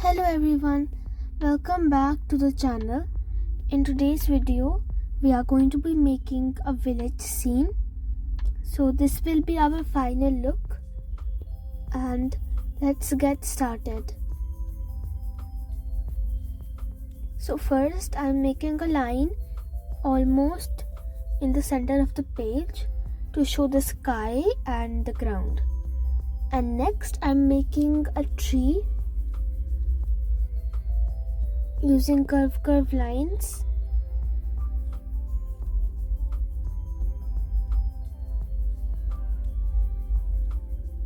Hello everyone, welcome back to the channel. In today's video, we are going to be making a village scene. So this will be our final look and let's get started. So first I'm making a line almost in the center of the page to show the sky and the ground. And next I'm making a tree using curved lines.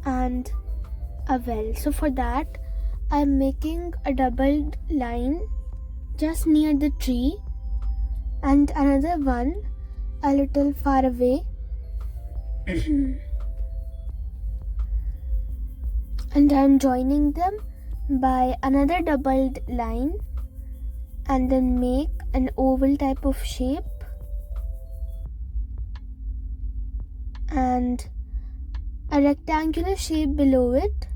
And a well. So for that I'm making a doubled line just near the tree and another one a little far away. And I'm joining them by another doubled line and then make an oval type of shape and a rectangular shape below it,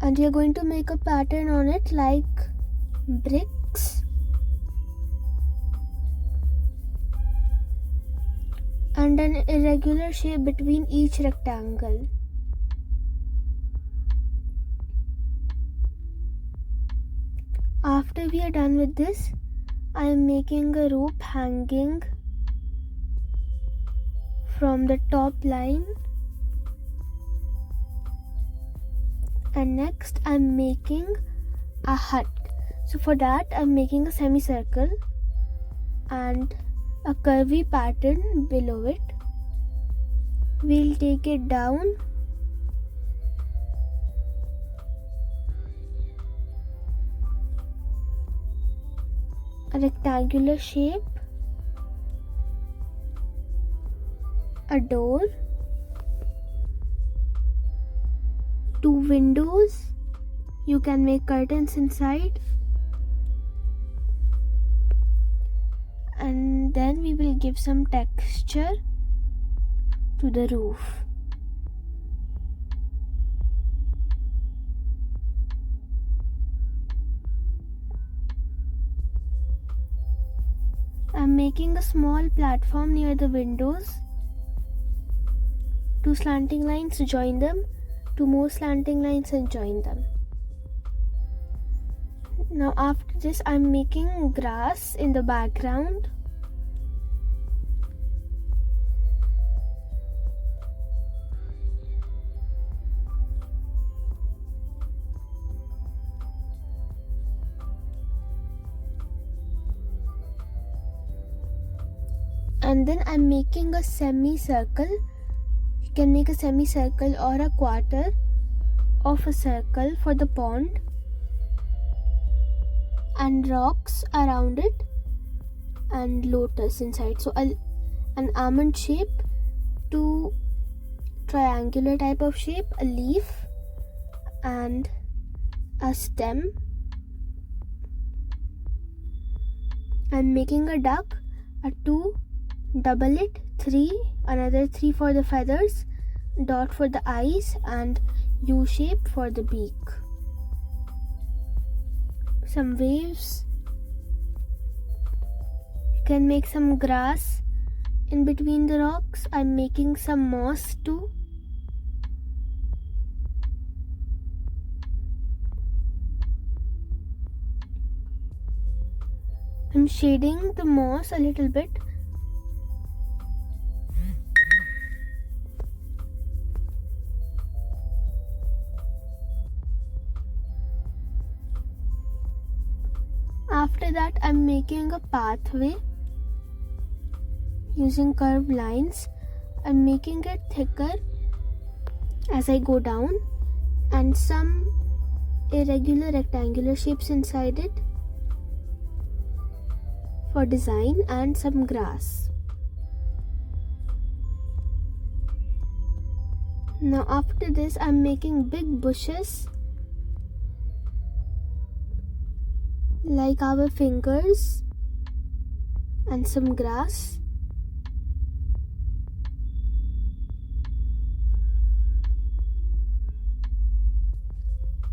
and you're going to make a pattern on it like bricks, and an irregular shape between each rectangle. After we are done with this, I am making a rope hanging from the top line, and next I am making a hut. So for that I am making a semicircle and a curvy pattern below it. We'll take it down a rectangular shape, a door, two windows, you can make curtains inside, and then we will give some texture to the roof. I'm making a small platform near the windows. Two slanting lines, join them. Two more slanting lines and join them. Now after this I'm making grass in the background. And then I'm making a semicircle. You can make a semicircle or a quarter of a circle for the pond, and rocks around it and lotus inside. So an almond shape, two triangular type of shape, a leaf and a stem. I'm making a duck, a two, double it, three, another three for the feathers, dot for the eyes and U shape for the beak. Some waves. You can make some grass in between the rocks. I'm making some moss too. I'm shading the moss a little bit. After that I'm making a pathway using curved lines. I'm making it thicker as I go down and some irregular rectangular shapes inside it for design and some grass. Now after this I'm making big bushes like our fingers and some grass.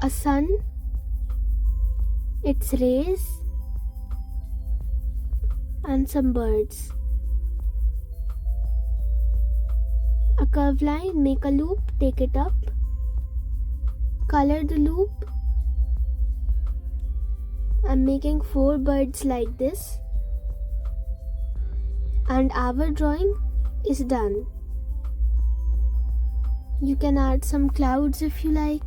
a sun, its rays, and some birds. A curved line, make a loop, take it up, color the loop. I'm making 4 birds like this, and our drawing is done. You can add some clouds if you like.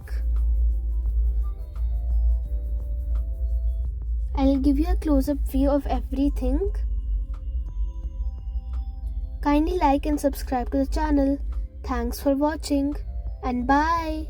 I'll give you a close-up view of everything. Kindly like and subscribe to the channel. Thanks for watching and bye.